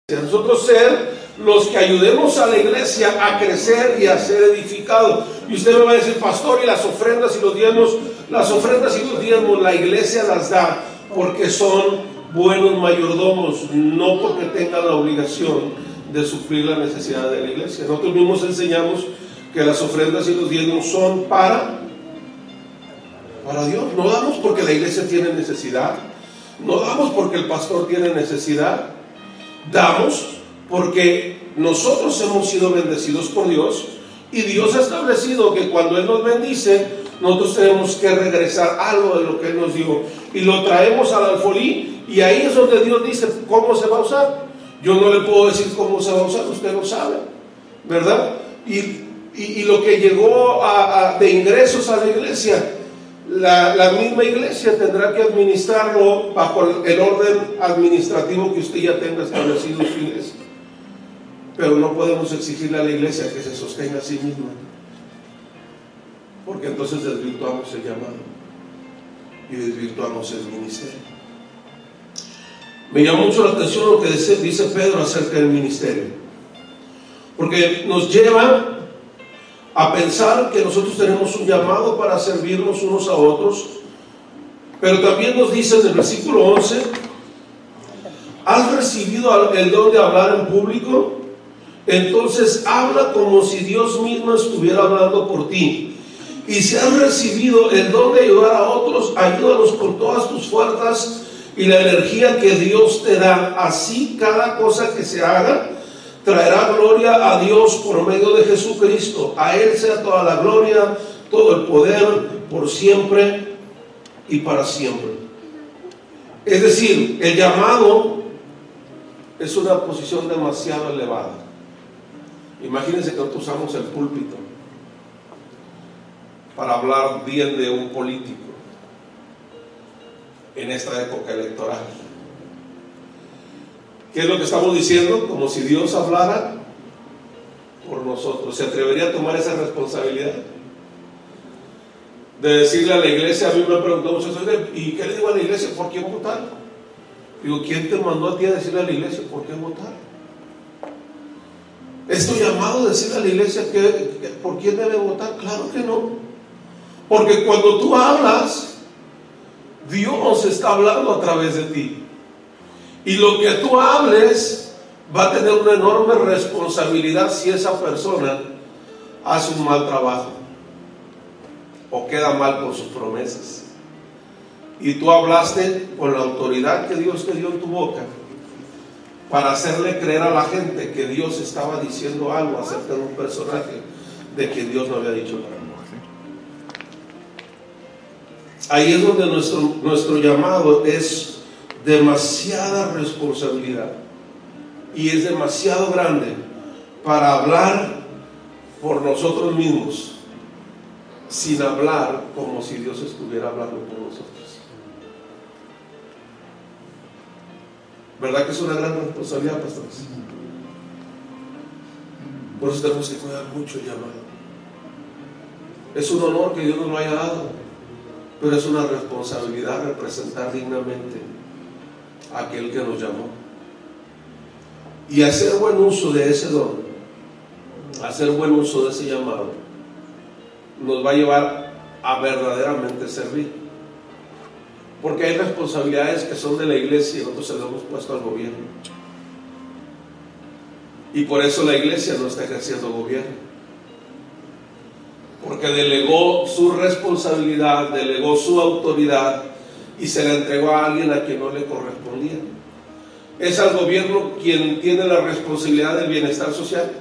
Nosotros ser los que ayudemos a la iglesia a crecer y a ser edificado. Y usted me va a decir, pastor, y las ofrendas y los diezmos, la iglesia las da porque son buenos mayordomos, no porque tengan la obligación de suplir la necesidad de la iglesia. Nosotros mismos enseñamos que las ofrendas y los diezmos son para Dios. No damos porque la iglesia tiene necesidad, no damos porque el pastor tiene necesidad. Damos porque nosotros hemos sido bendecidos por Dios y Dios ha establecido que cuando Él nos bendice, nosotros tenemos que regresar algo de lo que Él nos dio y lo traemos al alfolí, y ahí es donde Dios dice cómo se va a usar. Yo no le puedo decir cómo se va a usar, usted lo sabe, ¿verdad? Y lo que llegó de ingresos a la iglesia, la misma iglesia tendrá que administrarlo bajo el orden administrativo que usted ya tenga establecido en su iglesia. Pero no podemos exigirle a la iglesia que se sostenga a sí misma, porque entonces desvirtuamos el llamado y desvirtuamos el ministerio. Me llama mucho la atención lo que dice Pedro acerca del ministerio, porque nos lleva a pensar que nosotros tenemos un llamado para servirnos unos a otros, pero también nos dice en el versículo 11: ¿has recibido el don de hablar en público? Entonces habla como si Dios mismo estuviera hablando por ti. Y si has recibido el don de ayudar a otros, ayúdalos con todas tus fuerzas y la energía que Dios te da. Así cada cosa que se haga traerá gloria a Dios por medio de Jesucristo. A Él sea toda la gloria, todo el poder, por siempre y para siempre. Es decir, el llamado es una posición demasiado elevada. Imagínense que nosotros usamos el púlpito para hablar bien de un político en esta época electoral. ¿Qué es lo que estamos diciendo? Como si Dios hablara por nosotros. ¿Se atrevería a tomar esa responsabilidad? De decirle a la iglesia. A mí me han preguntado muchas veces, ¿y qué le digo a la iglesia? ¿Por qué votar? Digo, ¿quién te mandó a ti a decirle a la iglesia por qué votar? ¿Es tu llamado decirle a la iglesia por quién debe votar? Claro que no. Porque cuando tú hablas, Dios está hablando a través de ti. Y lo que tú hables va a tener una enorme responsabilidad si esa persona hace un mal trabajo o queda mal con sus promesas. Y tú hablaste con la autoridad que Dios te dio en tu boca para hacerle creer a la gente que Dios estaba diciendo algo acerca de un personaje de quien Dios no había dicho nada. Ahí es donde nuestro llamado es demasiada responsabilidad y es demasiado grande para hablar por nosotros mismos sin hablar como si Dios estuviera hablando por nosotros. ¿Verdad que es una gran responsabilidad, pastores? Por eso tenemos que cuidar mucho el llamado. Es un honor que Dios nos lo haya dado, pero es una responsabilidad representar dignamente a aquel que nos llamó y hacer buen uso de ese don, hacer buen uso de ese llamado nos va a llevar a verdaderamente servir, porque hay responsabilidades que son de la iglesia y nosotros se las hemos puesto al gobierno, y por eso la iglesia no está ejerciendo gobierno, porque delegó su responsabilidad, delegó su autoridad y se la entregó a alguien a quien no le correspondía. ¿Es al gobierno quien tiene la responsabilidad del bienestar social?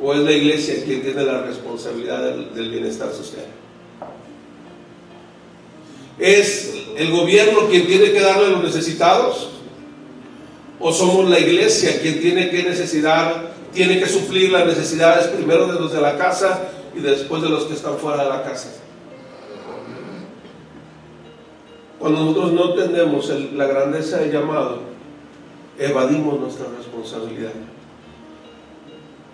¿O es la iglesia quien tiene la responsabilidad del bienestar social? ¿Es el gobierno quien tiene que darle a los necesitados? ¿O somos la iglesia quien tiene que suplir las necesidades primero de los de la casa y después de los que están fuera de la casa? Cuando nosotros no entendemos la grandeza del llamado, evadimos nuestra responsabilidad.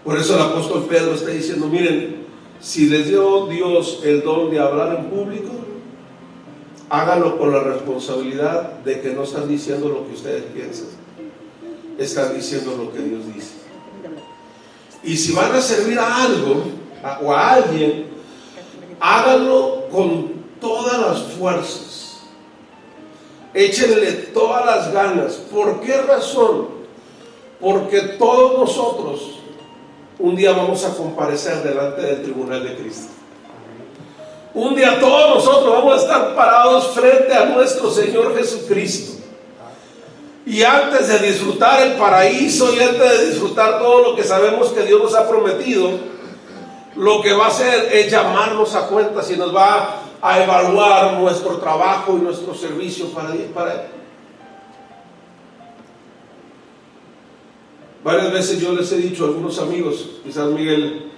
Por eso el apóstol Pedro está diciendo, miren, si les dio Dios el don de hablar en público, háganlo con la responsabilidad de que no están diciendo lo que ustedes piensan, están diciendo lo que Dios dice. Y si van a servir a algo o a alguien, háganlo con todas las fuerzas, échenle todas las ganas. ¿Por qué razón? Porque todos nosotros un día vamos a comparecer delante del tribunal de Cristo. Un día todos nosotros vamos a estar parados frente a nuestro Señor Jesucristo. Y antes de disfrutar el paraíso y antes de disfrutar todo lo que sabemos que Dios nos ha prometido, lo que va a hacer es llamarnos a cuentas y nos va a evaluar nuestro trabajo y nuestro servicio para Él. Varias veces yo les he dicho a algunos amigos, quizás Miguel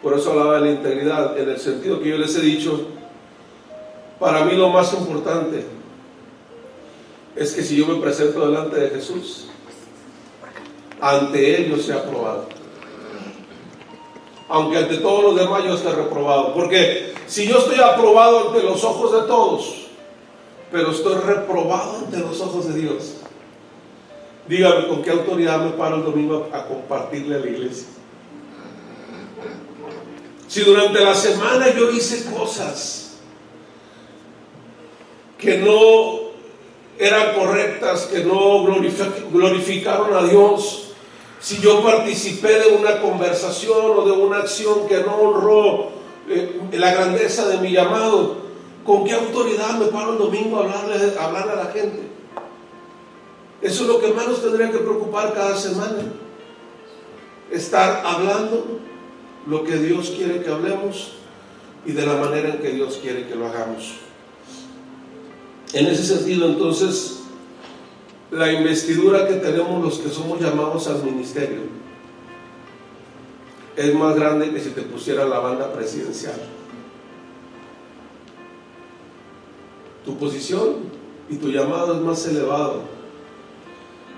por eso hablaba de la integridad, en el sentido que yo les he dicho, para mí lo más importante es que si yo me presento delante de Jesús, ante Él yo sea aprobado, aunque ante todos los demás yo esté reprobado. Porque si yo estoy aprobado ante los ojos de todos, pero estoy reprobado ante los ojos de Dios, dígame, ¿con qué autoridad me paro el domingo a compartirle a la iglesia? Si durante la semana yo hice cosas que no eran correctas, que no glorificaron a Dios, si yo participé de una conversación o de una acción que no honró la grandeza de mi llamado, ¿con qué autoridad me paro el domingo a hablarle a la gente? Eso es lo que más nos tendría que preocupar cada semana, estar hablando lo que Dios quiere que hablemos y de la manera en que Dios quiere que lo hagamos. En ese sentido, entonces, la investidura que tenemos los que somos llamados al ministerio es más grande que si te pusiera la banda presidencial. Tu posición y tu llamado es más elevado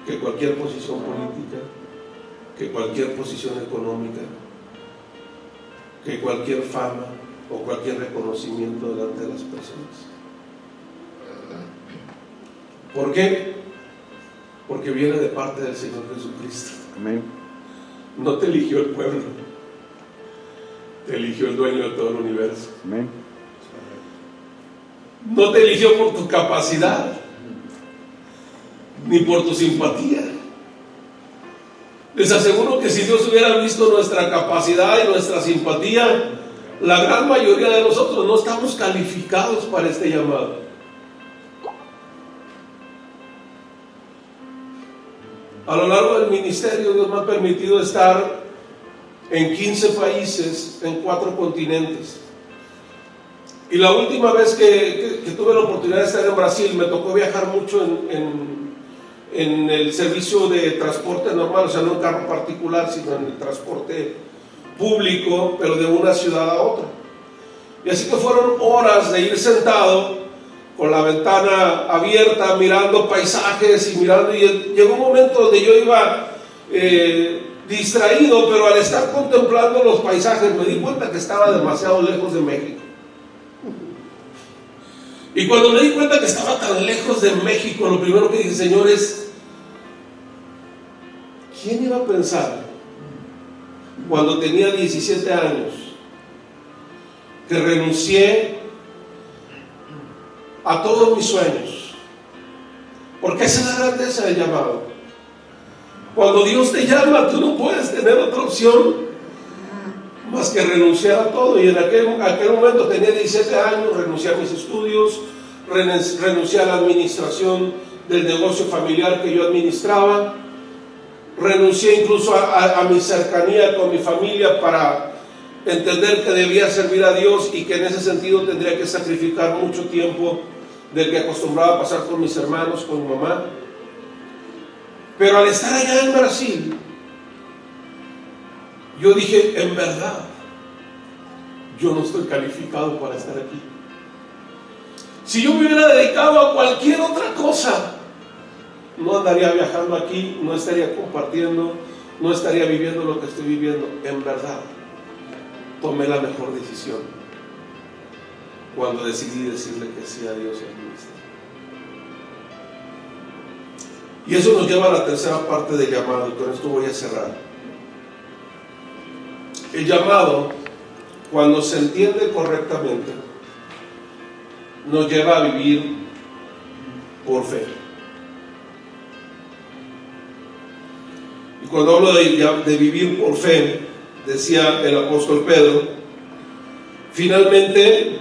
que cualquier posición política, que cualquier posición económica, que cualquier fama o cualquier reconocimiento delante de las personas. ¿Por qué? Porque viene de parte del Señor Jesucristo. Amén. No te eligió el pueblo, te eligió el dueño de todo el universo. Amén. No te eligió por tu capacidad, ni por tu simpatía. Les aseguro que si Dios hubiera visto nuestra capacidad y nuestra simpatía, la gran mayoría de nosotros no estamos calificados para este llamado. A lo largo del ministerio, Dios me ha permitido estar en 15 países, en 4 continentes. Y la última vez que tuve la oportunidad de estar en Brasil, me tocó viajar mucho en el servicio de transporte normal, o sea, no en carro particular, sino en el transporte público, pero de una ciudad a otra. Y así que fueron horas de ir sentado con la ventana abierta, mirando paisajes y mirando, y llegó un momento donde yo iba distraído, pero al estar contemplando los paisajes me di cuenta que estaba demasiado lejos de México. Y cuando me di cuenta que estaba tan lejos de México, lo primero que dije, Señor, es, ¿quién iba a pensar cuando tenía 17 años que renuncié a todos mis sueños? Porque esa es la grandeza del llamado. Cuando Dios te llama, tú no puedes tener otra opción más que renunciar a todo. Y en aquel momento tenía 17 años, renuncié a mis estudios, renuncié a la administración del negocio familiar que yo administraba, renuncié incluso a mi cercanía con mi familia para entender que debía servir a Dios y que en ese sentido tendría que sacrificar mucho tiempo del que acostumbraba a pasar con mis hermanos, con mi mamá. Pero al estar allá en Brasil, yo dije, en verdad, yo no estoy calificado para estar aquí. Si yo me hubiera dedicado a cualquier otra cosa, no andaría viajando aquí, no estaría compartiendo, no estaría viviendo lo que estoy viviendo. En verdad, tomé la mejor decisión cuando decidí decirle que sí a Dios y al ministerio. Y eso nos lleva a la tercera parte del llamado, y con esto voy a cerrar. El llamado, cuando se entiende correctamente, nos lleva a vivir por fe. Y cuando hablo de vivir por fe, decía el apóstol Pedro, finalmente,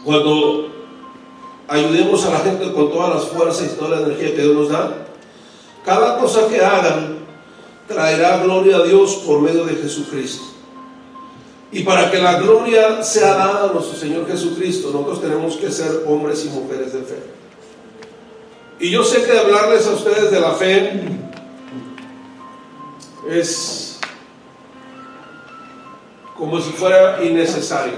cuando ayudemos a la gente con todas las fuerzas y toda la energía que Dios nos da, cada cosa que hagan traerá gloria a Dios por medio de Jesucristo. Y para que la gloria sea dada a nuestro Señor Jesucristo, nosotros tenemos que ser hombres y mujeres de fe. Y yo sé que hablarles a ustedes de la fe es como si fuera innecesario,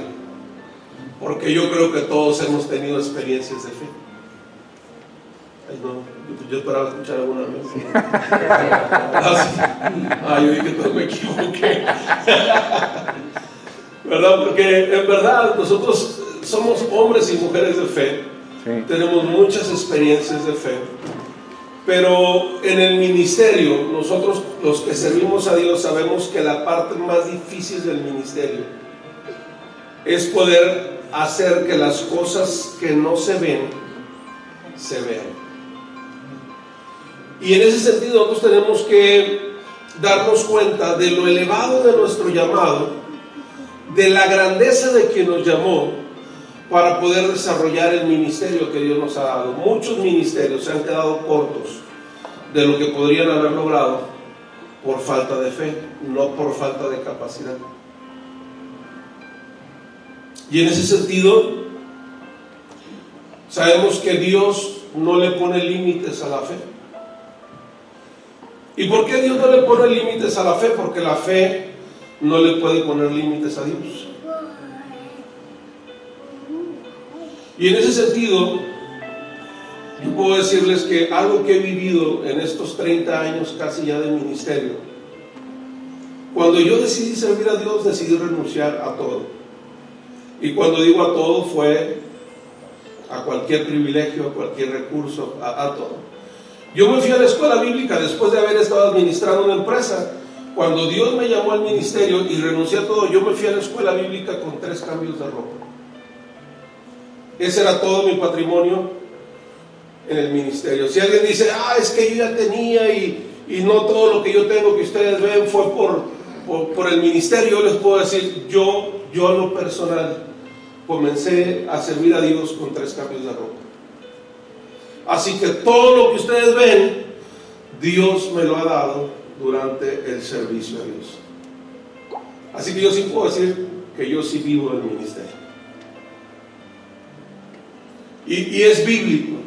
porque yo creo que todos hemos tenido experiencias de fe. Ay, no, yo esperaba escuchar alguna vez. Yo dije que me equivoqué. ¿Verdad? Porque en verdad nosotros somos hombres y mujeres de fe. Sí. Tenemos muchas experiencias de fe. Pero en el ministerio, nosotros los que servimos a Dios sabemos que la parte más difícil del ministerio es poder hacer que las cosas que no se ven, se vean. Y en ese sentido nosotros tenemos que darnos cuenta de lo elevado de nuestro llamado, de la grandeza de quien nos llamó para poder desarrollar el ministerio que Dios nos ha dado. Muchos ministerios se han quedado cortos de lo que podrían haber logrado por falta de fe, no por falta de capacidad. Y en ese sentido, sabemos que Dios no le pone límites a la fe. ¿Y por qué Dios no le pone límites a la fe? Porque la fe no le puede poner límites a Dios. Y en ese sentido, yo puedo decirles que algo que he vivido en estos 30 años casi ya de ministerio, cuando yo decidí servir a Dios, decidí renunciar a todo. Y cuando digo a todo, fue a cualquier privilegio, a cualquier recurso, a todo. Yo me fui a la escuela bíblica después de haber estado administrando una empresa. Cuando Dios me llamó al ministerio y renuncié a todo, yo me fui a la escuela bíblica con 3 cambios de ropa. Ese era todo mi patrimonio en el ministerio. Si alguien dice, es que yo ya tenía y no todo lo que yo tengo que ustedes ven fue por el ministerio, yo les puedo decir, yo en lo personal comencé a servir a Dios con 3 cambios de ropa. Así que todo lo que ustedes ven, Dios me lo ha dado durante el servicio a Dios. Así que yo sí puedo decir que yo sí vivo el ministerio. Y es bíblico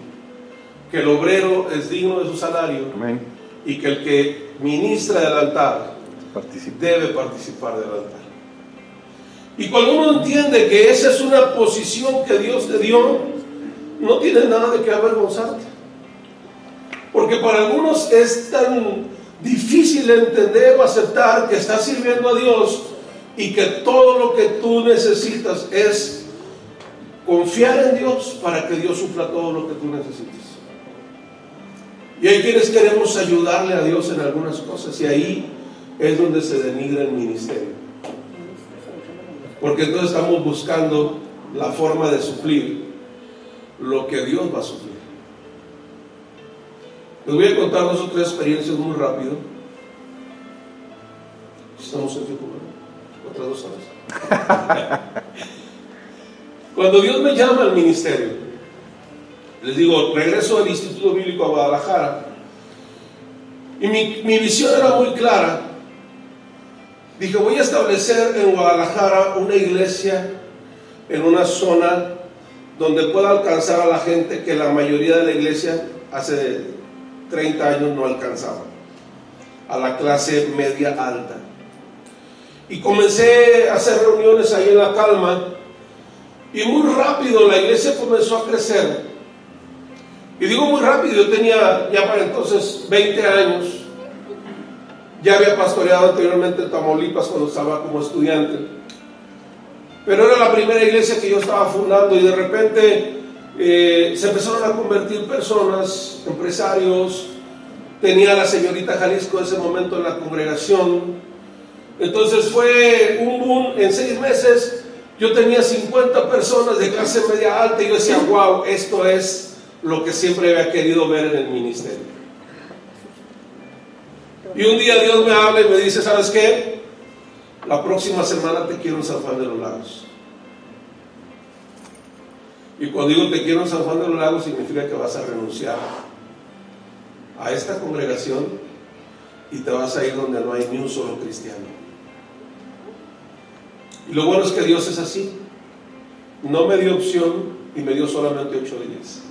que el obrero es digno de su salario. Amén. Y que el que ministra del altar debe participar del altar. Y cuando uno entiende que esa es una posición que Dios te dio, no tienes nada de qué avergonzarte. Porque para algunos es tan difícil entender o aceptar que estás sirviendo a Dios y que todo lo que tú necesitas es confiar en Dios para que Dios supla todo lo que tú necesites. Y hay quienes queremos ayudarle a Dios en algunas cosas, y ahí es donde se denigra el ministerio, porque entonces estamos buscando la forma de suplir lo que Dios va a suplir. Les voy a contar 2 o 3 experiencias muy rápido. Estamos en tiempo, ¿no? Otras 2 horas. Cuando Dios me llama al ministerio, les digo, regreso del Instituto Bíblico a Guadalajara, y mi visión era muy clara. Dije, voy a establecer en Guadalajara una iglesia en una zona donde pueda alcanzar a la gente que la mayoría de la iglesia hace 30 años no alcanzaba, a la clase media alta. Y comencé a hacer reuniones ahí en La Calma, y muy rápido la iglesia comenzó a crecer. Y digo muy rápido, yo tenía ya para entonces 20 años, ya había pastoreado anteriormente en Tamaulipas cuando estaba como estudiante, pero era la primera iglesia que yo estaba fundando, y de repente se empezaron a convertir personas, empresarios. Tenía a la señorita Jalisco en ese momento en la congregación. Entonces fue un boom. En 6 meses yo tenía 50 personas de clase media alta y yo decía, wow, esto es lo que siempre había querido ver en el ministerio. Y un día Dios me habla y me dice, ¿sabes qué? La próxima semana te quiero en San Juan de los Lagos. Y cuando digo te quiero en San Juan de los Lagos, significa que vas a renunciar a esta congregación y te vas a ir donde no hay ni un solo cristiano. Y lo bueno es que Dios es así. No me dio opción y me dio solamente 8 días.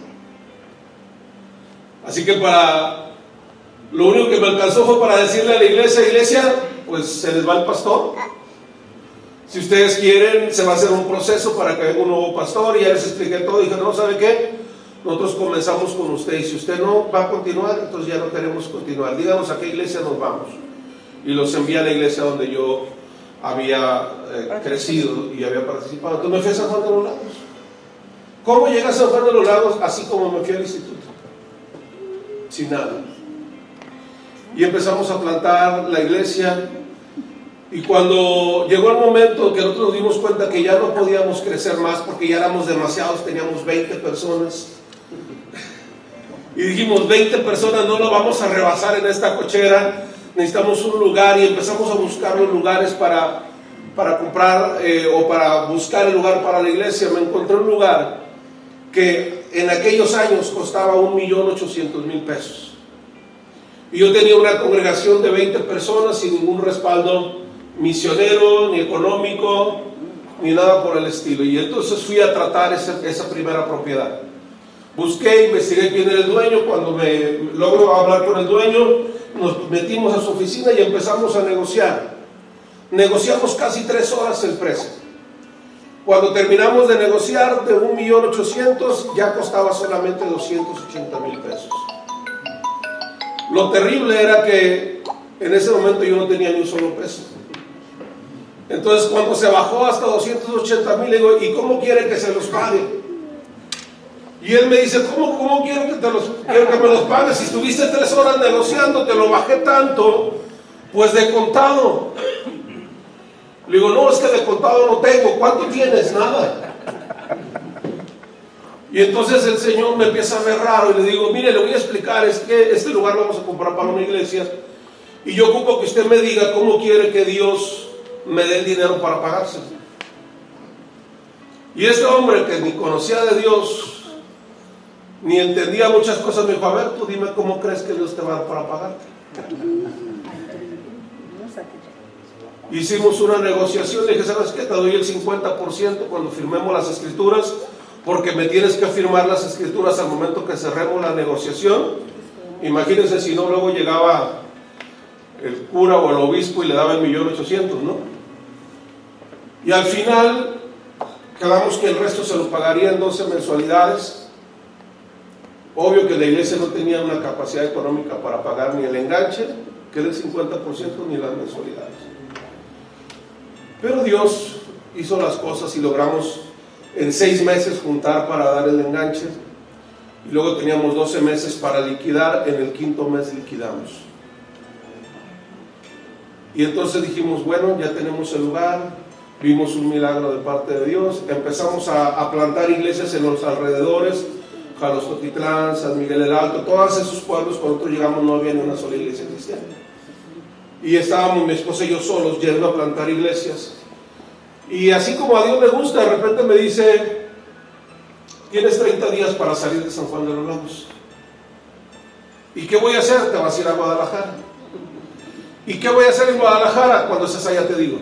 Así que lo único que me alcanzó fue para decirle a la iglesia, pues se les va el pastor. Si ustedes quieren, se va a hacer un proceso para que venga un nuevo pastor. Y ya les expliqué todo. Y dije, no, ¿sabe qué? Nosotros comenzamos con usted. Y si usted no va a continuar, entonces ya no queremos continuar. Díganos a qué iglesia nos vamos. Y los envié a la iglesia donde yo había crecido y había participado. Entonces me fui a San Juan de los Lagos. ¿Cómo llegué a San Juan de los Lagos? Así como me fui al instituto, sin nada. Y empezamos a plantar la iglesia. Y cuando llegó el momento que nosotros nos dimos cuenta que ya no podíamos crecer más porque ya éramos demasiados, teníamos 20 personas. Y dijimos, 20 personas no lo vamos a rebasar en esta cochera. Necesitamos un lugar, y empezamos a buscar los lugares para comprar o para buscar el lugar para la iglesia. Me encontré un lugar que en aquellos años costaba 1.800.000 pesos. Y yo tenía una congregación de 20 personas sin ningún respaldo misionero, ni económico, ni nada por el estilo. Y entonces fui a tratar esa primera propiedad. Busqué, investigué quién era el dueño. Cuando me logro hablar con el dueño, nos metimos a su oficina y empezamos a negociar. Negociamos casi 3 horas el precio. Cuando terminamos de negociar, de 1.800.000 ya costaba solamente 280.000 pesos. Lo terrible era que en ese momento yo no tenía ni un solo peso. Entonces cuando se bajó hasta 280.000, le digo, ¿y cómo quiere que se los pague? Y él me dice, ¿cómo quiero que me los pagues? Si estuviste 3 horas negociando, te lo bajé tanto, pues de contado. Le digo, no, es que de contado no tengo. ¿Cuánto tienes? Nada. Y entonces el Señor me empieza a ver raro y le digo, mire, le voy a explicar, es que este lugar lo vamos a comprar para una iglesia y yo ocupo que usted me diga cómo quiere que Dios me dé el dinero para pagárselo. Y este hombre que ni conocía de Dios ni entendía muchas cosas, me dijo, a ver, tú dime cómo crees que Dios te va a dar para pagarte. Hicimos una negociación, le dije, ¿sabes qué? Te doy el 50% cuando firmemos las escrituras, porque me tienes que firmar las escrituras al momento que cerremos la negociación. Imagínense si no, luego llegaba el cura o el obispo y le daba el 1.800.000, ¿no? Y al final quedamos que el resto se lo pagaría en 12 mensualidades. Obvio que la iglesia no tenía una capacidad económica para pagar ni el enganche, que era el 50%, ni las mensualidades. Pero Dios hizo las cosas y logramos en 6 meses juntar para dar el enganche. Y luego teníamos 12 meses para liquidar. En el 5.º mes liquidamos. Y entonces dijimos, bueno, ya tenemos el lugar. Vimos un milagro de parte de Dios. Empezamos a plantar iglesias en los alrededores. Jalostotitlán, San Miguel el Alto, todos esos pueblos. Cuando nosotros llegamos no había ni una sola iglesia cristiana. Y estábamos mi esposa y yo solos yendo a plantar iglesias. Y así como a Dios le gusta, de repente me dice, tienes 30 días para salir de San Juan de los Lagos. ¿Y qué voy a hacer? Te vas a ir a Guadalajara. ¿Y qué voy a hacer en Guadalajara? Cuando estés allá te digo.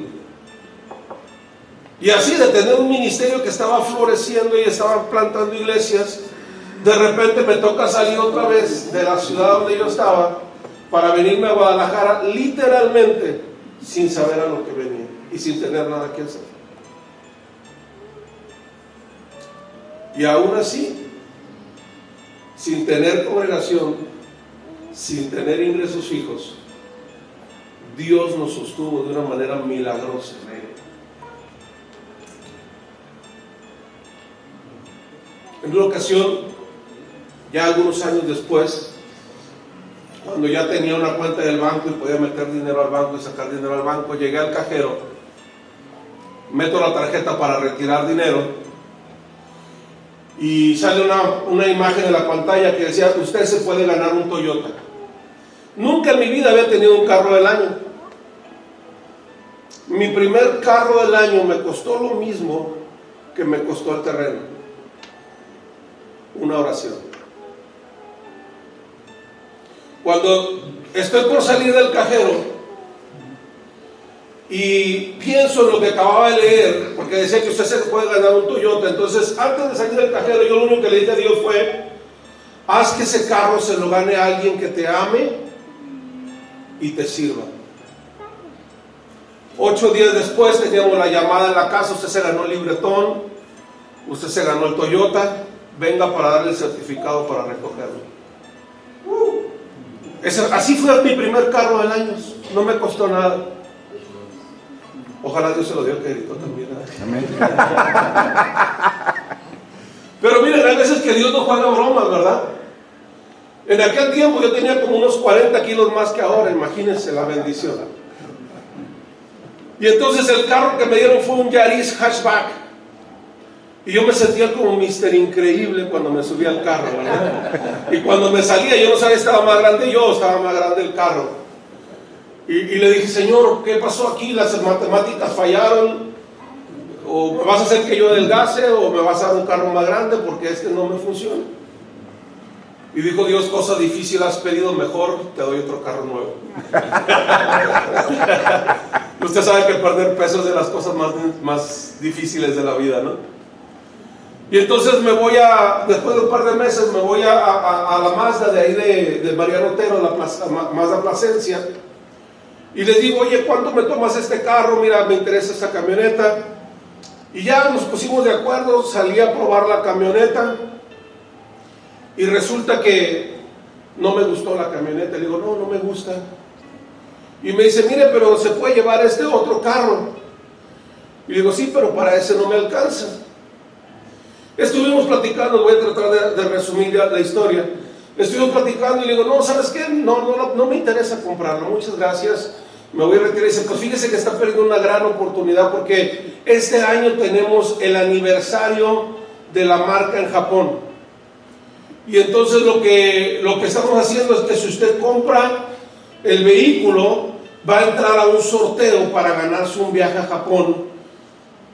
Y así, de tener un ministerio que estaba floreciendo y estaba plantando iglesias, de repente me toca salir otra vez de la ciudad donde yo estaba para venirme a Guadalajara, literalmente sin saber a lo que venía y sin tener nada que hacer. Y aún así, sin tener congregación, sin tener ingresos fijos, Dios nos sostuvo de una manera milagrosa. En una ocasión, ya algunos años después, cuando ya tenía una cuenta del banco y podía meter dinero al banco y sacar dinero al banco, llegué al cajero, meto la tarjeta para retirar dinero y sale una imagen en la pantalla que decía: usted se puede ganar un Toyota. Nunca en mi vida había tenido un carro del año. Mi primer carro del año me costó lo mismo que me costó el terreno: una oración. Cuando estoy por salir del cajero y pienso en lo que acababa de leer, porque decía que usted se puede ganar un Toyota, entonces antes de salir del cajero yo lo único que le dije a Dios fue: haz que ese carro se lo gane a alguien que te ame y te sirva. 8 días después teníamos la llamada en la casa: usted se ganó el libretón, usted se ganó el Toyota, venga para darle el certificado para recogerlo. Así fue mi primer carro del año, no me costó nada. Ojalá Dios se lo dio, que gritó también. Amén. Pero miren, hay veces que Dios no juega bromas, ¿verdad? En aquel tiempo yo tenía como unos 40 kilos más que ahora, imagínense la bendición. Y entonces el carro que me dieron fue un Yaris hatchback. Y yo me sentía como Mr. Increíble cuando me subía al carro, ¿verdad? Y cuando me salía, yo no sabía si estaba más grande yo, estaba más grande el carro. Y le dije: Señor, ¿qué pasó aquí? Las matemáticas fallaron. O me vas a hacer que yo adelgace, o me vas a dar un carro más grande, porque este no me funciona. Y dijo Dios: cosa difícil has pedido, mejor te doy otro carro nuevo. Usted sabe que perder peso es de las cosas más difíciles de la vida, ¿no? Y entonces después de un par de meses, me voy a la Mazda de ahí de Mariano Otero, la Mazda Plasencia, y le digo: oye, ¿cuánto me tomas este carro? Mira, me interesa esta camioneta. Y ya nos pusimos de acuerdo, salí a probar la camioneta, y resulta que no me gustó la camioneta. Le digo: no me gusta. Y me dice: mire, pero se puede llevar este otro carro. Y le digo: sí, pero para ese no me alcanza. Estuvimos platicando, voy a tratar de resumir la historia. Estuvimos platicando y le digo: no, ¿sabes qué? No me interesa comprarlo, muchas gracias, me voy a retirar. Y dice: pues fíjese que está perdiendo una gran oportunidad, porque este año tenemos el aniversario de la marca en Japón. Y entonces lo que estamos haciendo es que si usted compra el vehículo, va a entrar a un sorteo para ganarse un viaje a Japón.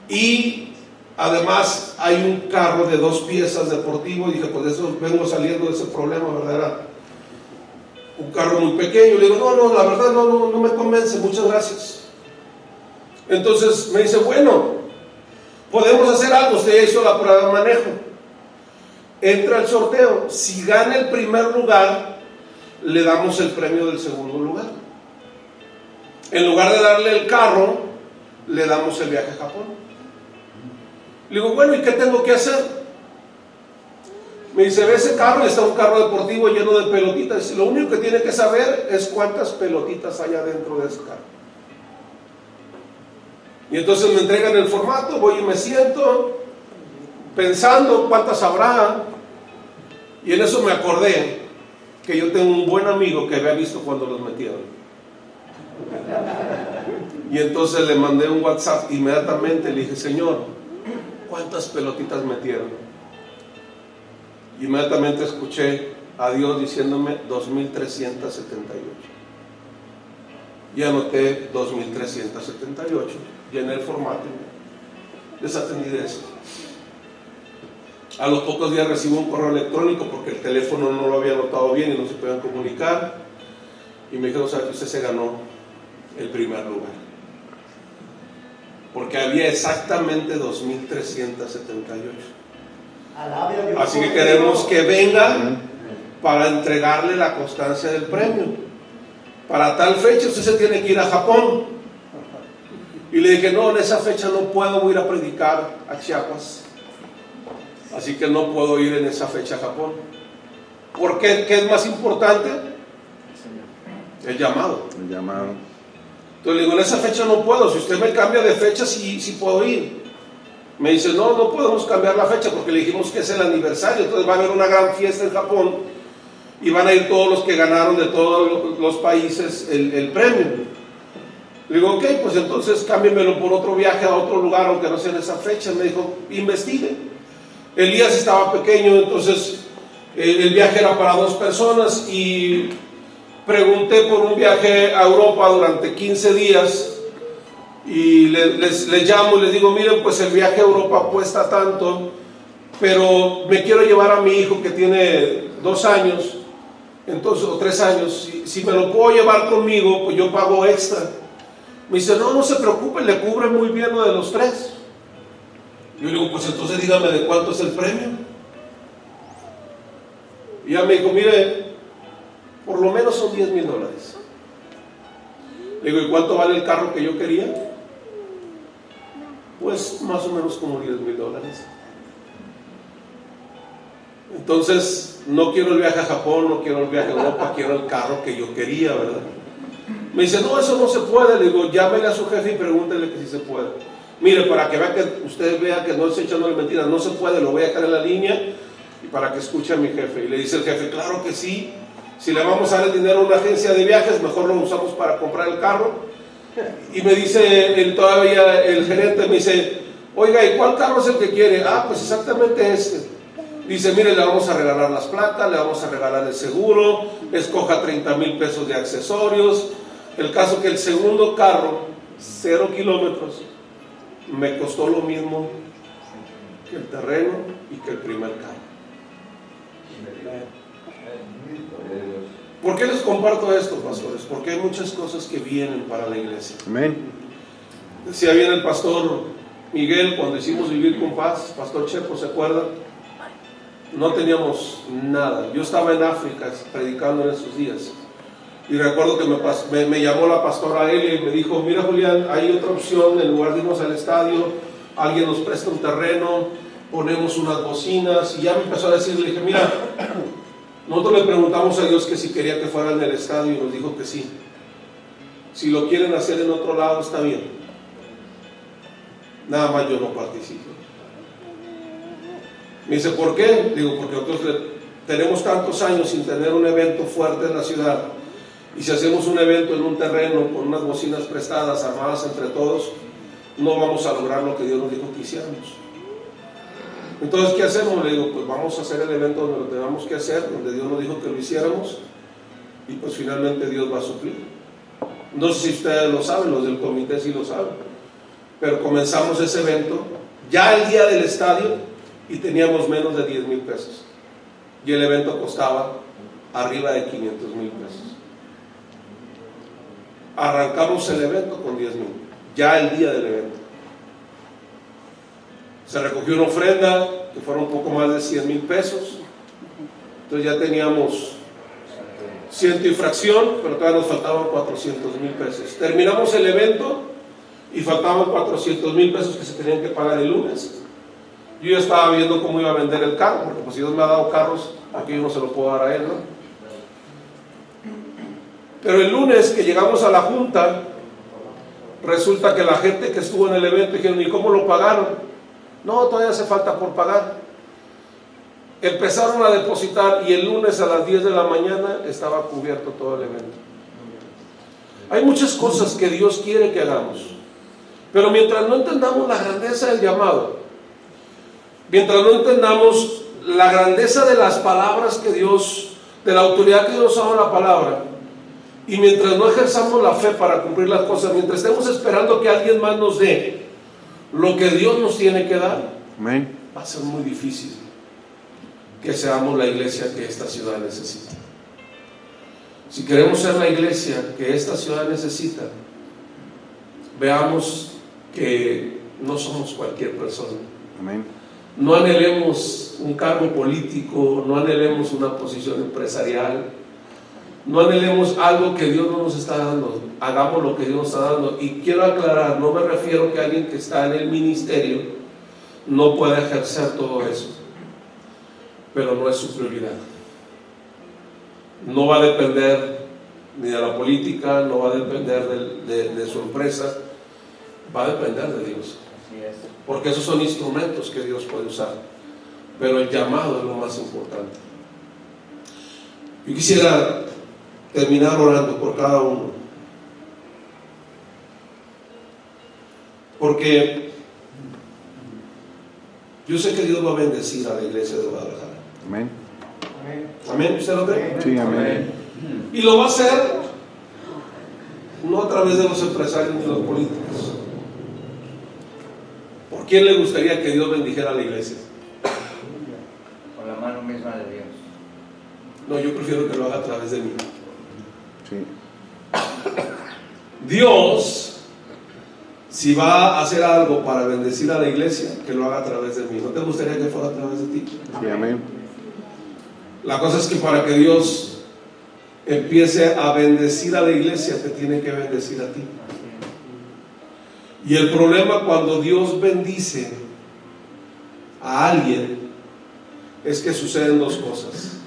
Y además hay un carro de 2 piezas deportivo. Y dije: pues de eso vengo saliendo de ese problema, ¿verdad? Era un carro muy pequeño. Le digo: no, la verdad no me convence, muchas gracias. Entonces me dice: bueno, podemos hacer algo, usted ya hizo la prueba de manejo, entra al sorteo, si gana el primer lugar, le damos el premio del segundo lugar. En lugar de darle el carro, le damos el viaje a Japón. Le digo: bueno, ¿y qué tengo que hacer? Me dice: ve ese carro, y está un carro deportivo lleno de pelotitas. Lo único que tiene que saber es cuántas pelotitas hay adentro de ese carro. Y entonces me entregan el formato, voy y me siento pensando cuántas habrá. Y en eso me acordé que yo tengo un buen amigo que había visto cuando los metieron. Y entonces le mandé un WhatsApp inmediatamente, le dije: Señor, ¿cuántas pelotitas metieron? Inmediatamente escuché a Dios diciéndome 2,378. Y anoté 2,378, llené el formato y desatendí de eso. A los pocos días recibo un correo electrónico, porque el teléfono no lo había anotado bien y no se podían comunicar, y me dijeron: ¿sabe que usted se ganó el primer lugar? Porque había exactamente 2,378. Así que queremos que vengan para entregarle la constancia del premio. Para tal fecha usted se tiene que ir a Japón. Y le dije: no, en esa fecha no puedo, voy a ir a predicar a Chiapas, así que no puedo ir en esa fecha a Japón. ¿Por qué? ¿Qué es más importante? El llamado. Entonces le digo: en esa fecha no puedo, si usted me cambia de fecha sí puedo ir. Me dice, no, no podemos cambiar la fecha porque le dijimos que es el aniversario, entonces va a haber una gran fiesta en Japón y van a ir todos los que ganaron de todos los países el premio. Le digo, ok, pues entonces cámbienmelo por otro viaje a otro lugar, aunque no sea en esa fecha. Me dijo, investigue. Elías estaba pequeño, entonces el viaje era para 2 personas y pregunté por un viaje a Europa durante 15 días y les llamo y les digo, miren, pues el viaje a Europa cuesta tanto, pero me quiero llevar a mi hijo que tiene 2 años, entonces, o 3 años, si me lo puedo llevar conmigo, pues yo pago extra. Me dice, no, no se preocupe, le cubre muy bien lo de los 3. Yo le digo, pues entonces dígame de cuánto es el premio. Y ya me dijo, mire, por lo menos son $10,000. Le digo, ¿y cuánto vale el carro que yo quería? Pues más o menos como $10,000. Entonces, no quiero el viaje a Japón, no quiero el viaje a Europa, quiero el carro que yo quería, ¿verdad? Me dice, no, eso no se puede. Le digo, llámele a su jefe y pregúntele que si se puede. Mire, para que vea que usted vea que no estoy echándole mentiras, no se puede, lo voy a dejar en la línea y para que escuche a mi jefe. Y le dice el jefe, claro que sí, si le vamos a dar el dinero a una agencia de viajes, mejor lo usamos para comprar el carro. Y me dice todavía el gerente, me dice, oiga, ¿y cuál carro es el que quiere? Ah, pues exactamente este. Dice, mire, le vamos a regalar las placas, le vamos a regalar el seguro, escoja 30,000 pesos de accesorios. El caso que el segundo carro, 0 kilómetros, me costó lo mismo que el terreno y que el primer carro. ¿Por qué les comparto esto, pastores? Porque hay muchas cosas que vienen para la iglesia. Amén. Decía bien el pastor Miguel cuando hicimos Vivir con Paz, pastor Chepo, ¿se acuerdan? No teníamos nada. Yo estaba en África predicando en esos días y recuerdo que me llamó la pastora Elia y me dijo, mira Julián, hay otra opción, en lugar de irnos al estadio, alguien nos presta un terreno, ponemos unas bocinas. Y ya me empezó a decir, le dije, mira, nosotros le preguntamos a Dios que si quería que fuera en el estadio y nos dijo que sí. Si lo quieren hacer en otro lado está bien, nada más yo no participo. Me dice, ¿por qué? Digo, porque nosotros tenemos tantos años sin tener un evento fuerte en la ciudad, y si hacemos un evento en un terreno con unas bocinas prestadas, armadas entre todos, no vamos a lograr lo que Dios nos dijo que hiciéramos. Entonces, ¿qué hacemos? Le digo, pues vamos a hacer el evento donde lo tengamos que hacer, donde Dios nos dijo que lo hiciéramos, y pues finalmente Dios va a suplir. No sé si ustedes lo saben, los del comité sí lo saben, pero comenzamos ese evento ya el día del estadio y teníamos menos de 10,000 pesos, y el evento costaba arriba de 500,000 pesos. Arrancamos el evento con 10,000, ya el día del evento. Se recogió una ofrenda que fueron un poco más de 100,000 pesos, entonces ya teníamos 100 y fracción, pero todavía nos faltaban 400,000 pesos. Terminamos el evento y faltaban 400,000 pesos que se tenían que pagar el lunes. Yo ya estaba viendo cómo iba a vender el carro, porque pues si Dios me ha dado carros, aquí yo no se lo puedo dar a él, ¿no? Pero el lunes que llegamos a la junta, resulta que la gente que estuvo en el evento dijeron, ¿y cómo lo pagaron? No, todavía hace falta por pagar. Empezaron a depositar y el lunes a las 10 de la mañana estaba cubierto todo el evento. Hay muchas cosas que Dios quiere que hagamos, pero mientras no entendamos la grandeza del llamado, mientras no entendamos la grandeza de las palabras que Dios, de la autoridad que Dios da en la palabra, y mientras no ejerzamos la fe para cumplir las cosas, mientras estemos esperando que alguien más nos dé lo que Dios nos tiene que dar, Amén. Va a ser muy difícil que seamos la iglesia que esta ciudad necesita. Si queremos ser la iglesia que esta ciudad necesita, veamos que no somos cualquier persona. Amén. No anhelemos un cargo político, no anhelemos una posición empresarial, no anhelemos algo que Dios no nos está dando. Hagamos lo que Dios nos está dando. Y quiero aclarar, no me refiero que alguien que está en el ministerio no pueda ejercer todo eso, pero no es su prioridad. No va a depender ni de la política, no va a depender de su empresa, va a depender de Dios. porque esos son instrumentos que Dios puede usar, pero el llamado es lo más importante. Yo quisiera terminar orando por cada uno, porque yo sé que Dios va a bendecir a la iglesia de Guadalajara. Amén. Amén. ¿Usted lo cree? Sí, amén. Y lo va a hacer no a través de los empresarios ni de los políticos. ¿Por quién le gustaría que Dios bendijera a la iglesia? Con la mano misma de Dios. No, yo prefiero que lo haga a través de mí. Sí. Dios, si va a hacer algo para bendecir a la iglesia, que lo haga a través de mí. ¿No te gustaría que fuera a través de ti? Sí, amén. La cosa es que para que Dios empiece a bendecir a la iglesia, te tiene que bendecir a ti. Y el problema cuando Dios bendice a alguien es que suceden dos cosas: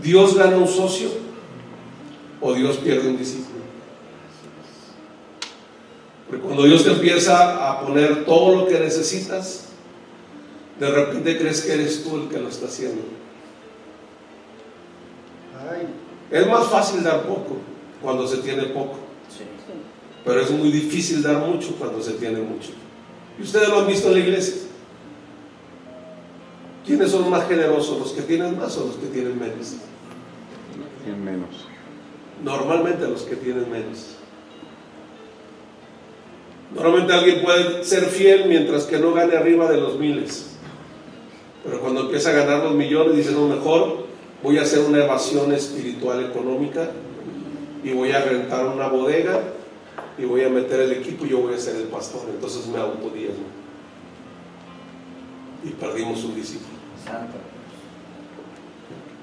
Dios gana un socio o Dios pierde un discípulo. Porque cuando Dios te empieza a poner todo lo que necesitas, de repente crees que eres tú el que lo está haciendo. Es más fácil dar poco cuando se tiene poco, pero es muy difícil dar mucho cuando se tiene mucho. Y ustedes lo han visto en la iglesia. ¿Quiénes son más generosos? ¿Los que tienen más o los que tienen menos? Tienen menos. Normalmente los que tienen menos. Normalmente alguien puede ser fiel mientras que no gane arriba de los miles, pero cuando empieza a ganar los millones dice: no, mejor voy a hacer una evasión espiritual económica y voy a rentar una bodega y voy a meter el equipo y yo voy a ser el pastor. Entonces me autodiezmo y perdimos un discípulo.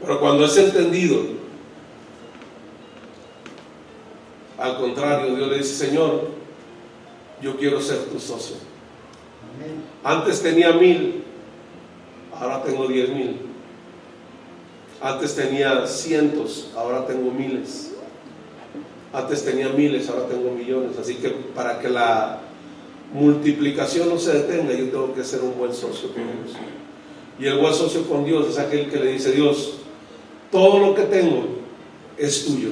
Pero cuando es entendido, al contrario, Dios le dice: Señor, yo quiero ser tu socio. Antes tenía 1000, ahora tengo 10,000. Antes tenía cientos, ahora tengo miles. Antes tenía miles, ahora tengo millones. Así que para que la multiplicación no se detenga, yo tengo que ser un buen socio con Dios. Y el buen socio con Dios es aquel que le dice: Dios, todo lo que tengo es tuyo,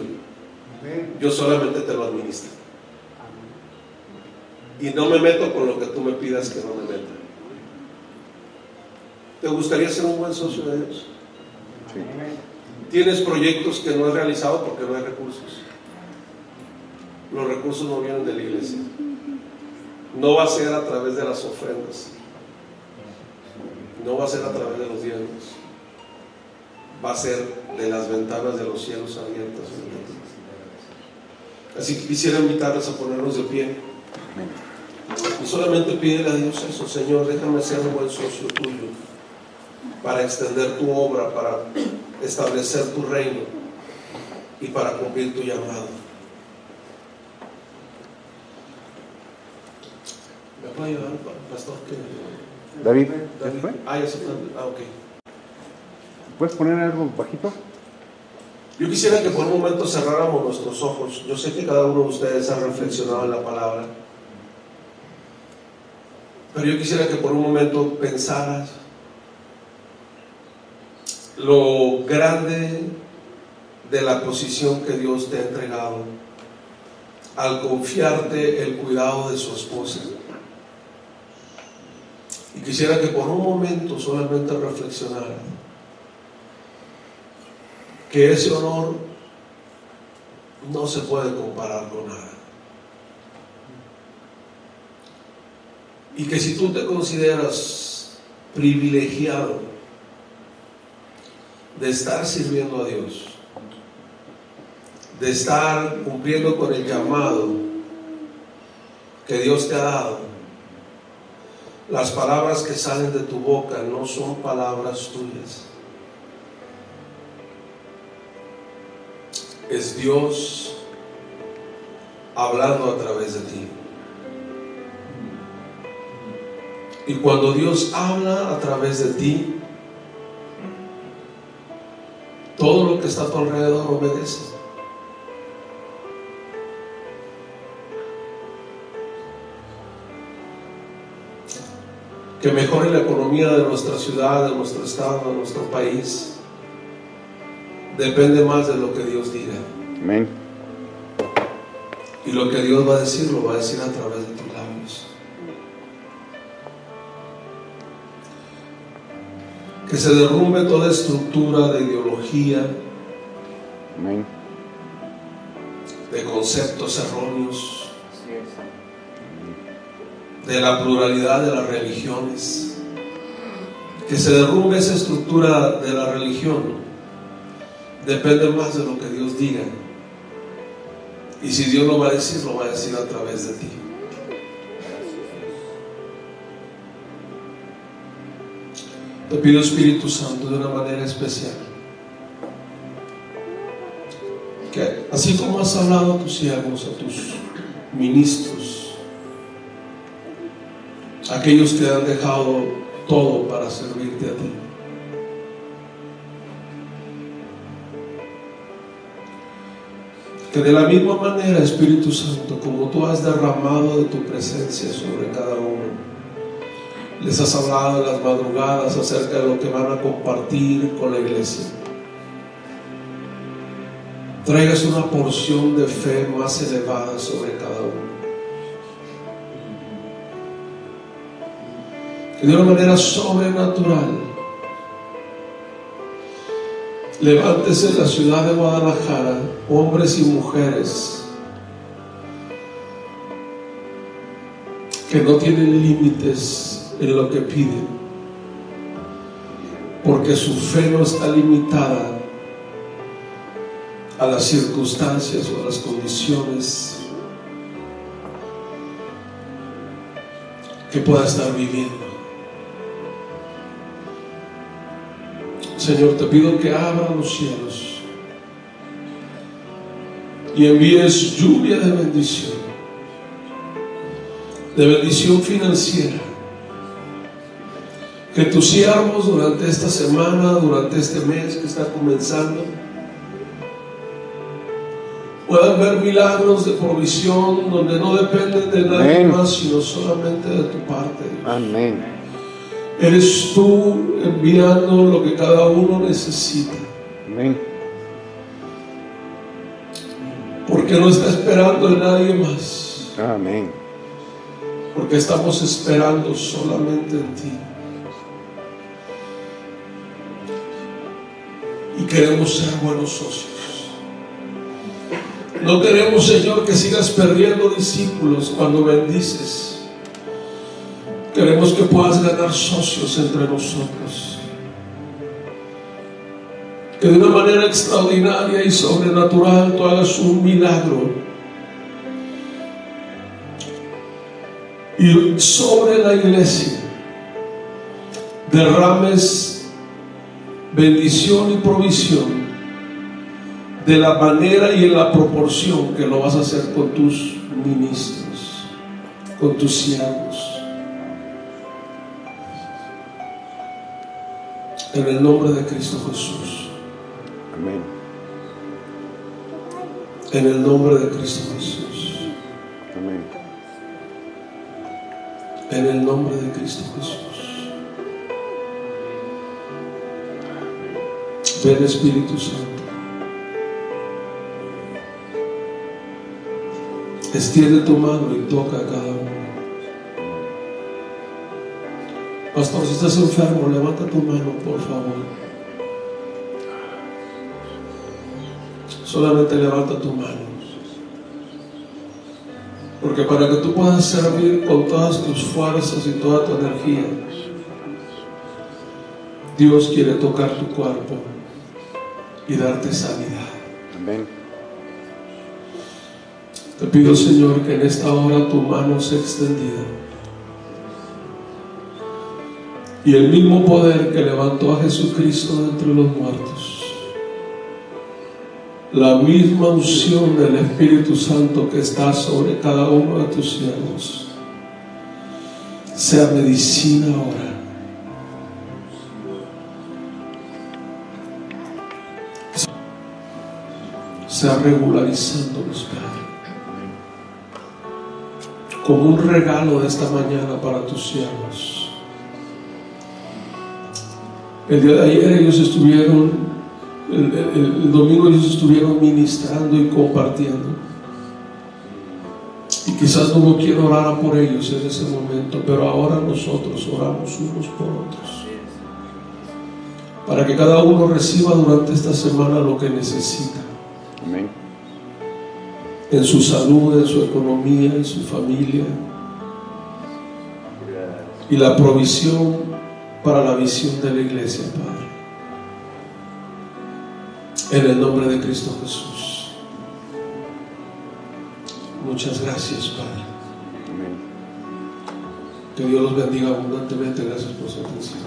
yo solamente te lo administro y no me meto con lo que tú me pidas que no me meta. ¿Te gustaría ser un buen socio de Dios? Sí. ¿Tienes proyectos que no has realizado porque no hay recursos? Los recursos no vienen de la iglesia. No va a ser a través de las ofrendas, no va a ser a través de los diezmos, va a ser de las ventanas de los cielos abiertas. Así que quisiera invitarles a ponernos de pie y solamente pídele a Dios eso: Señor, déjame ser un buen socio tuyo para extender tu obra, para establecer tu reino y para cumplir tu llamado. ¿Me puede ayudar, pastor? David, David. ¿fue? Ya se fue. Ok. ¿Puedes poner algo bajito? Yo quisiera que por un momento cerráramos nuestros ojos. Yo sé que cada uno de ustedes ha reflexionado en la palabra, pero yo quisiera que por un momento pensaras lo grande de la posición que Dios te ha entregado al confiarte el cuidado de su esposa. Y quisiera que por un momento solamente reflexionara que ese honor no se puede comparar con nada. Y que si tú te consideras privilegiado de estar sirviendo a Dios, de estar cumpliendo con el llamado que Dios te ha dado, las palabras que salen de tu boca no son palabras tuyas. Es Dios hablando a través de ti. Y cuando Dios habla a través de ti, todo lo que está a tu alrededor obedece. que mejore la economía de nuestra ciudad, de nuestro estado, de nuestro país, depende más de lo que Dios diga. Amén. Y lo que Dios va a decir, lo va a decir a través de tus labios. Que se derrumbe toda estructura de ideología, Amén. de conceptos erróneos, Así es. de la pluralidad de las religiones. Que se derrumbe esa estructura de la religión. Depende más de lo que Dios diga. Y si Dios lo va a decir a través de ti. Te pido, Espíritu Santo, de una manera especial, que así como has hablado a tus siervos, a tus ministros, aquellos que han dejado todo para servirte a ti, que de la misma manera, Espíritu Santo, como tú has derramado de tu presencia sobre cada uno, les has hablado en las madrugadas acerca de lo que van a compartir con la iglesia, traigas una porción de fe más elevada sobre cada uno. Que de una manera sobrenatural levántese en la ciudad de Guadalajara hombres y mujeres que no tienen límites en lo que piden, porque su fe no está limitada a las circunstancias o a las condiciones que pueda estar viviendo. Señor, te pido que abra los cielos y envíes lluvia de bendición financiera. Que tus siervos durante esta semana, durante este mes que está comenzando, puedan ver milagros de provisión donde no dependen de nadie Amén. más, sino solamente de tu parte, Dios. Amén. Eres tú enviando lo que cada uno necesita, Amén. porque no está esperando en nadie más, Amén. porque estamos esperando solamente en ti. Y queremos ser buenos socios. No queremos, Señor, que sigas perdiendo discípulos cuando bendices. Queremos que puedas ganar socios entre nosotros. Que de una manera extraordinaria y sobrenatural tú hagas un milagro. Y sobre la iglesia derrames bendición y provisión de la manera y en la proporción que lo vas a hacer con tus ministros, con tus siervos. En el nombre de Cristo Jesús. Amén. En el nombre de Cristo Jesús. Amén. En el nombre de Cristo Jesús. Ven, Espíritu Santo. Extiende tu mano y toca a cada uno. Pastor, si estás enfermo, levanta tu mano, por favor. Solamente levanta tu mano. Porque para que tú puedas servir con todas tus fuerzas y toda tu energía, Dios quiere tocar tu cuerpo y darte sanidad. Amén. Te pido, Señor, que en esta hora tu mano sea extendida y el mismo poder que levantó a Jesucristo de entre los muertos, la misma unción del Espíritu Santo que está sobre cada uno de tus siervos, sea medicina ahora. Sea regularizándolos, Padre, como un regalo de esta mañana para tus siervos. El día de ayer ellos estuvieron, el domingo ellos estuvieron ministrando y compartiendo. Y quizás no quiero orar por ellos en ese momento, pero ahora nosotros oramos unos por otros, para que cada uno reciba durante esta semana lo que necesita. Amén. En su salud, en su economía, en su familia, y la provisión para la visión de la iglesia, Padre. En el nombre de Cristo Jesús. Muchas gracias, Padre. Amén. Que Dios los bendiga abundantemente. Gracias por su atención.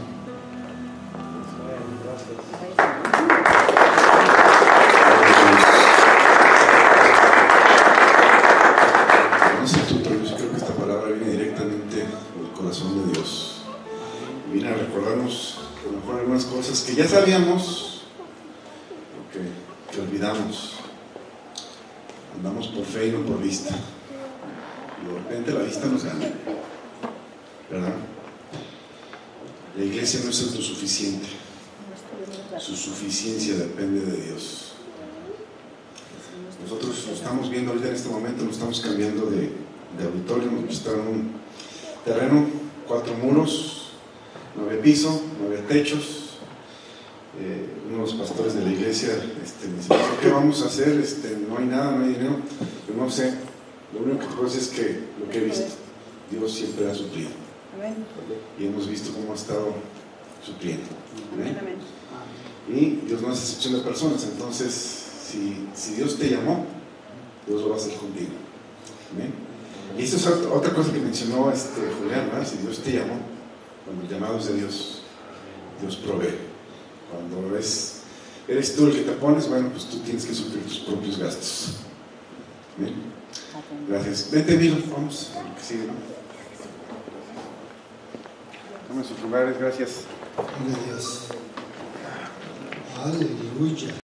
No sé tú, pero yo creo que esta palabra viene directamente del corazón de Dios. Viene a recordarnos a lo mejor algunas cosas que ya sabíamos, o que olvidamos. Andamos por fe y no por vista. Y de repente la vista nos gana, ¿verdad? La iglesia no es autosuficiente. Su suficiencia depende de Dios. Nosotros lo estamos viendo ahorita en este momento, nos estamos cambiando de auditorio, nos prestaron un terreno, 4 muros, 9 pisos, 9 techos. Uno de los pastores de la iglesia me dice, ¿qué vamos a hacer? No hay nada, no hay dinero. Yo no sé, lo único que te puedo decir es que lo que he visto, Dios siempre ha suplido. Y hemos visto cómo ha estado supliendo. ¿Amén? Y Dios no es excepción de personas, entonces si Dios te llamó, Dios lo va a hacer contigo. ¿Amén? Y eso es otra cosa que mencionó Julián, ¿verdad? Si Dios te llamó, cuando el llamado es de Dios, Dios provee. Cuando eres tú el que te pones, bueno, pues tú tienes que suplir tus propios gastos. ¿Bien? Gracias. Vente, Milo, vamos. Sigue, ¿no? Tomen sus lugares, gracias. Gloria a Dios. Aleluya.